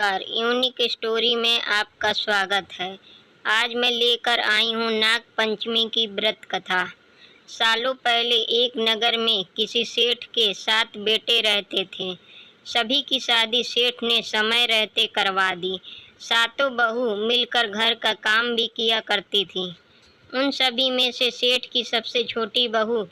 नमस्कार, unique story में आपका स्वागत है। आज मैं लेकर आई हूँ नाग पंचमी की व्रत कथा। सालों पहले एक नगर में किसी सेठ के 7 बेटे रहते थे। सभी की शादी सेठ ने समय रहते करवा दी। सातों बहू मिलकर घर का काम भी किया करती थी। उन सभी में से सेठ की सबसे छोटी बहू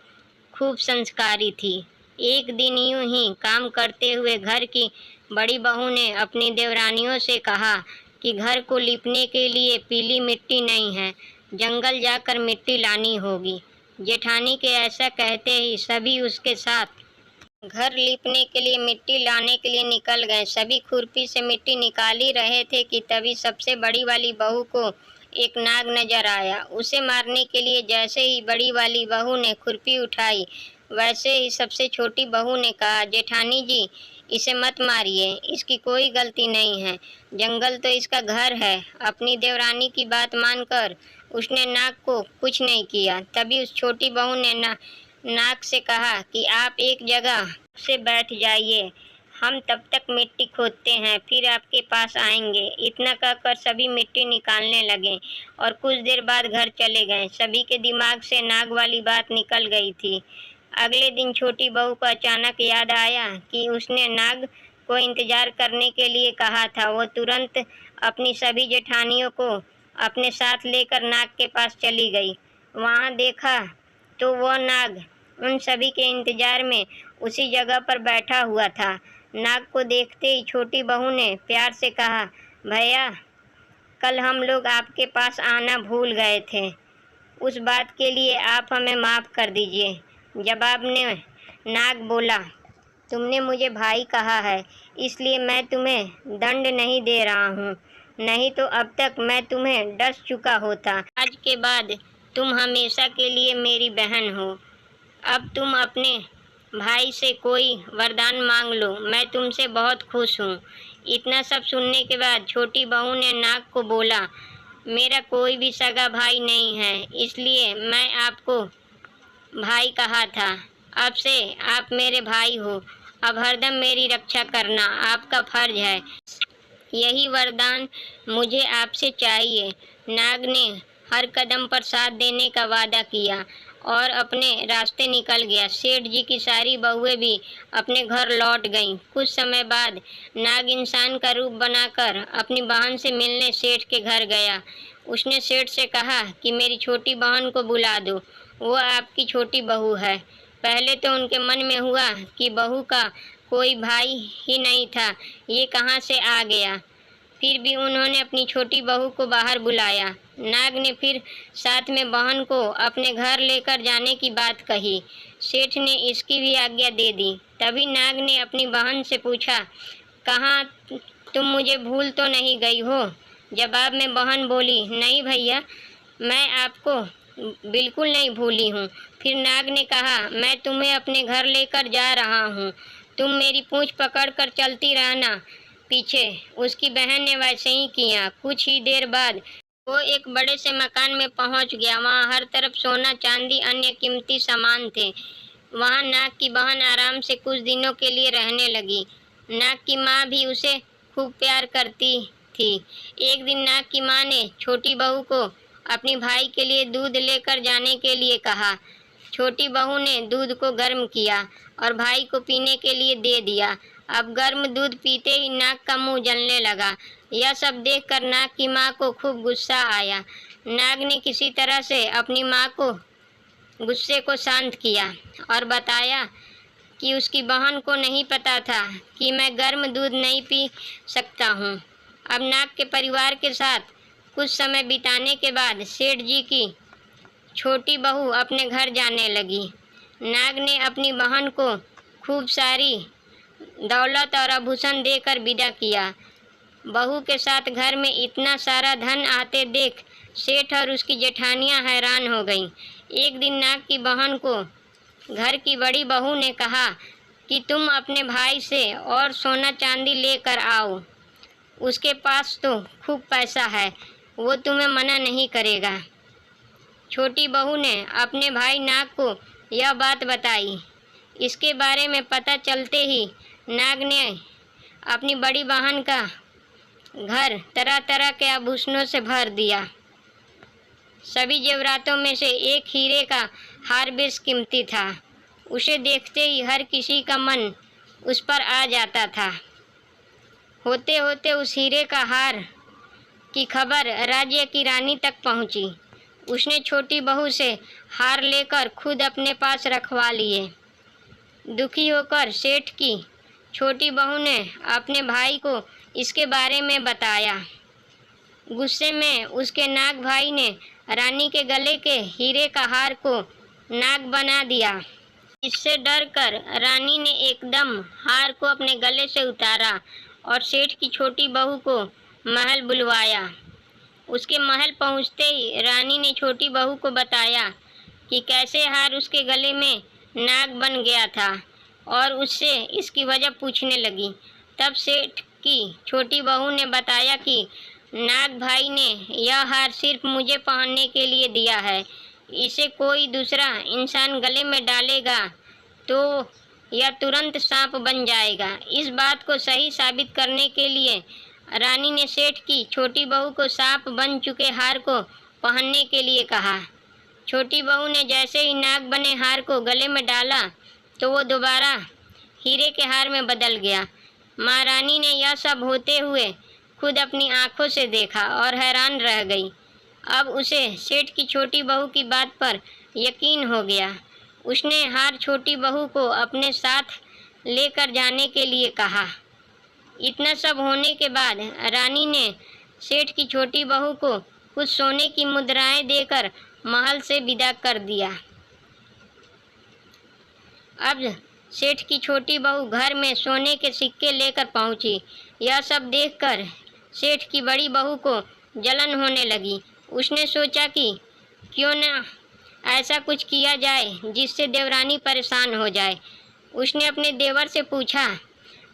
खूब संस्कारी थी। एक दिन यूं ही काम करते हुए घर की बड़ी बहू ने अपनी देवरानियों से कहा कि घर को लीपने के लिए पीली मिट्टी नहीं है, जंगल जाकर मिट्टी लानी होगी। जेठानी के ऐसा कहते ही सभी उसके साथ घर लीपने के लिए मिट्टी लाने के लिए निकल गए। सभी खुरपी से मिट्टी निकाल ही रहे थे कि तभी सबसे बड़ी वाली बहू को एक नाग नजर आया। उसे मारने के लिए जैसे ही बड़ी वाली बहू ने खुरपी उठाई, वैसे ही सबसे छोटी बहू ने कहा, जेठानी जी, इसे मत मारिए, इसकी कोई गलती नहीं है, जंगल तो इसका घर है। अपनी देवरानी की बात मानकर उसने नाग को कुछ नहीं किया। तभी उस छोटी बहू ने नाग से कहा कि आप एक जगह से बैठ जाइए, हम तब तक मिट्टी खोदते हैं, फिर आपके पास आएंगे। इतना कहकर सभी मिट्टी निकालने लगे और कुछ देर बाद घर चले गए। सभी के दिमाग से नाग वाली बात निकल गई थी। अगले दिन छोटी बहू को अचानक याद आया कि उसने नाग को इंतजार करने के लिए कहा था। वो तुरंत अपनी सभी जेठानियों को अपने साथ लेकर नाग के पास चली गई। वहाँ देखा तो वो नाग उन सभी के इंतजार में उसी जगह पर बैठा हुआ था। नाग को देखते ही छोटी बहू ने प्यार से कहा, भैया, कल हम लोग आपके पास आना भूल गए थे, उस बात के लिए आप हमें माफ़ कर दीजिए। जवाब में नाग बोला, तुमने मुझे भाई कहा है, इसलिए मैं तुम्हें दंड नहीं दे रहा हूँ, नहीं तो अब तक मैं तुम्हें डस चुका होता। आज के बाद तुम हमेशा के लिए मेरी बहन हो। अब तुम अपने भाई से कोई वरदान मांग लो, मैं तुमसे बहुत खुश हूँ। इतना सब सुनने के बाद छोटी बहू ने नाग को बोला, मेरा कोई भी सगा भाई नहीं है, इसलिए मैं आपको भाई कहा था। अब से आप मेरे भाई हो। अब हरदम मेरी रक्षा करना आपका फर्ज है। यही वरदान मुझे आपसे चाहिए। नाग ने हर कदम पर साथ देने का वादा किया और अपने रास्ते निकल गया। सेठ जी की सारी बहुएं भी अपने घर लौट गईं। कुछ समय बाद नाग इंसान का रूप बनाकर अपनी बहन से मिलने सेठ के घर गया। उसने सेठ से कहा कि मेरी छोटी बहन को बुला दो, वो आपकी छोटी बहू है। पहले तो उनके मन में हुआ कि बहू का कोई भाई ही नहीं था, ये कहाँ से आ गया। फिर भी उन्होंने अपनी छोटी बहू को बाहर बुलाया। नाग ने फिर साथ में बहन को अपने घर लेकर जाने की बात कही। सेठ ने इसकी भी आज्ञा दे दी। तभी नाग ने अपनी बहन से पूछा, कहाँ तुम मुझे भूल तो नहीं गई हो? जवाब में बहन बोली, नहीं भैया, मैं आपको बिल्कुल नहीं भूली हूँ। फिर नाग ने कहा, मैं तुम्हें अपने घर लेकर जा रहा हूँ, तुम मेरी पूँछ पकड़कर चलती रहना पीछे। उसकी बहन ने वैसे ही किया। कुछ ही देर बाद वो एक बड़े से मकान में पहुंच गया। वहाँ हर तरफ सोना, चांदी, अन्य कीमती सामान थे। वहाँ नाग की बहन आराम से कुछ दिनों के लिए रहने लगी। नाग की माँ भी उसे खूब प्यार करती थी। एक दिन नाग की माँ ने छोटी बहू को अपनी भाई के लिए दूध लेकर जाने के लिए कहा। छोटी बहू ने दूध को गर्म किया और भाई को पीने के लिए दे दिया। अब गर्म दूध पीते ही नाग का मुंह जलने लगा। यह सब देखकर नाग की माँ को खूब गुस्सा आया। नाग ने किसी तरह से अपनी माँ को गुस्से को शांत किया और बताया कि उसकी बहन को नहीं पता था कि मैं गर्म दूध नहीं पी सकता हूँ। अब नाग के परिवार के साथ कुछ समय बिताने के बाद सेठ जी की छोटी बहू अपने घर जाने लगी। नाग ने अपनी बहन को खूब सारी दौलत और आभूषण देकर विदा किया। बहू के साथ घर में इतना सारा धन आते देख सेठ और उसकी जेठानियां हैरान हो गईं। एक दिन नाग की बहन को घर की बड़ी बहू ने कहा कि तुम अपने भाई से और सोना चांदी लेकर आओ, उसके पास तो खूब पैसा है, वो तुम्हें मना नहीं करेगा। छोटी बहू ने अपने भाई नाग को यह बात बताई। इसके बारे में पता चलते ही नाग ने अपनी बड़ी बहन का घर तरह तरह के आभूषणों से भर दिया। सभी जेवरातों में से एक हीरे का हार बेश कीमती था। उसे देखते ही हर किसी का मन उस पर आ जाता था। होते होते उस हीरे का हार की खबर राज्य की रानी तक पहुंची। उसने छोटी बहू से हार लेकर खुद अपने पास रखवा लिए। दुखी होकर सेठ की छोटी बहू ने अपने भाई को इसके बारे में बताया। गुस्से में उसके नाग भाई ने रानी के गले के हीरे का हार को नाग बना दिया। इससे डरकर रानी ने एकदम हार को अपने गले से उतारा और सेठ की छोटी बहू को महल बुलवाया। उसके महल पहुंचते ही रानी ने छोटी बहू को बताया कि कैसे हार उसके गले में नाग बन गया था और उससे इसकी वजह पूछने लगी। तब सेठ की छोटी बहू ने बताया कि नाग भाई ने यह हार सिर्फ मुझे पहनने के लिए दिया है। इसे कोई दूसरा इंसान गले में डालेगा तो यह तुरंत सांप बन जाएगा। इस बात को सही साबित करने के लिए रानी ने सेठ की छोटी बहू को सांप बन चुके हार को पहनने के लिए कहा। छोटी बहू ने जैसे ही नाग बने हार को गले में डाला तो वो दोबारा हीरे के हार में बदल गया। महारानी ने यह सब होते हुए खुद अपनी आंखों से देखा और हैरान रह गई। अब उसे सेठ की छोटी बहू की बात पर यकीन हो गया। उसने हार छोटी बहू को अपने साथ लेकर जाने के लिए कहा। इतना सब होने के बाद रानी ने सेठ की छोटी बहू को कुछ सोने की मुद्राएं देकर महल से विदा कर दिया। अब सेठ की छोटी बहू घर में सोने के सिक्के लेकर पहुंची। यह सब देखकर सेठ की बड़ी बहू को जलन होने लगी। उसने सोचा कि क्यों न ऐसा कुछ किया जाए जिससे देवरानी परेशान हो जाए। उसने अपने देवर से पूछा,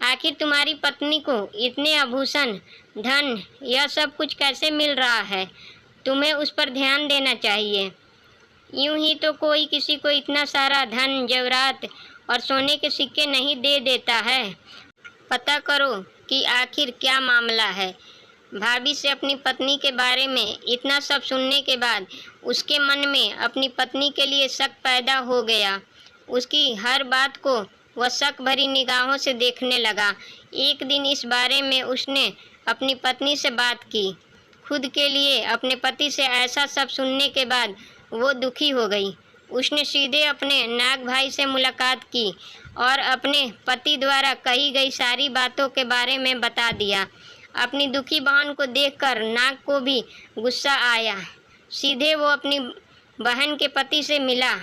आखिर तुम्हारी पत्नी को इतने आभूषण, धन, यह सब कुछ कैसे मिल रहा है? तुम्हें उस पर ध्यान देना चाहिए। यूं ही तो कोई किसी को इतना सारा धन, जेवरात और सोने के सिक्के नहीं दे देता है। पता करो कि आखिर क्या मामला है। भाभी से अपनी पत्नी के बारे में इतना सब सुनने के बाद उसके मन में अपनी पत्नी के लिए शक पैदा हो गया। उसकी हर बात को वह शक भरी निगाहों से देखने लगा। एक दिन इस बारे में उसने अपनी पत्नी से बात की। खुद के लिए अपने पति से ऐसा सब सुनने के बाद वो दुखी हो गई। उसने सीधे अपने नाग भाई से मुलाकात की और अपने पति द्वारा कही गई सारी बातों के बारे में बता दिया। अपनी दुखी बहन को देखकर नाग को भी गुस्सा आया। सीधे वो अपनी बहन के पति से मिला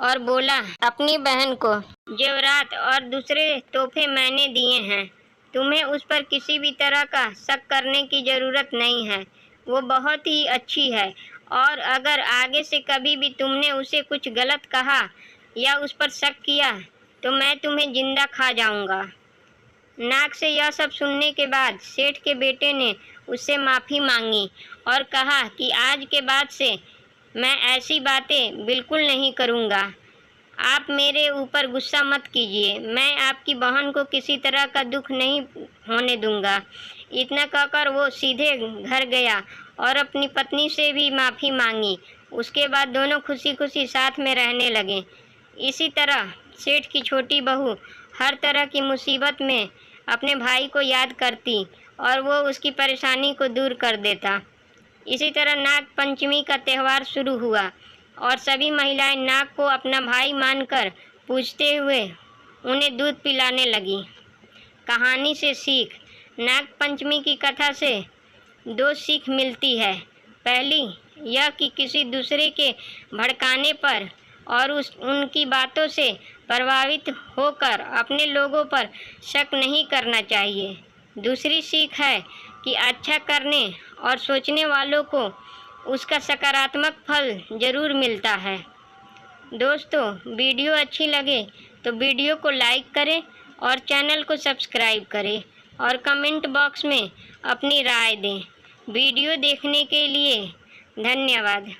और बोला, अपनी बहन को जेवरात और दूसरे तोहफे मैंने दिए हैं। तुम्हें उस पर किसी भी तरह का शक करने की ज़रूरत नहीं है। वो बहुत ही अच्छी है और अगर आगे से कभी भी तुमने उसे कुछ गलत कहा या उस पर शक किया तो मैं तुम्हें जिंदा खा जाऊंगा। नाग से यह सब सुनने के बाद सेठ के बेटे ने उससे माफ़ी मांगी और कहा कि आज के बाद से मैं ऐसी बातें बिल्कुल नहीं करूंगा। आप मेरे ऊपर गुस्सा मत कीजिए। मैं आपकी बहन को किसी तरह का दुख नहीं होने दूंगा। इतना कहकर वो सीधे घर गया और अपनी पत्नी से भी माफ़ी मांगी। उसके बाद दोनों खुशी खुशी साथ में रहने लगे। इसी तरह सेठ की छोटी बहू हर तरह की मुसीबत में अपने भाई को याद करती और वो उसकी परेशानी को दूर कर देता। इसी तरह नाग पंचमी का त्यौहार शुरू हुआ और सभी महिलाएं नाग को अपना भाई मानकर पूजते हुए उन्हें दूध पिलाने लगी। कहानी से सीख। नाग पंचमी की कथा से दो सीख मिलती है। पहली यह कि किसी दूसरे के भड़काने पर और उनकी बातों से प्रभावित होकर अपने लोगों पर शक नहीं करना चाहिए। दूसरी सीख है कि अच्छा करने और सोचने वालों को उसका सकारात्मक फल ज़रूर मिलता है। दोस्तों, वीडियो अच्छी लगे तो वीडियो को लाइक करें और चैनल को सब्सक्राइब करें और कमेंट बॉक्स में अपनी राय दें। वीडियो देखने के लिए धन्यवाद।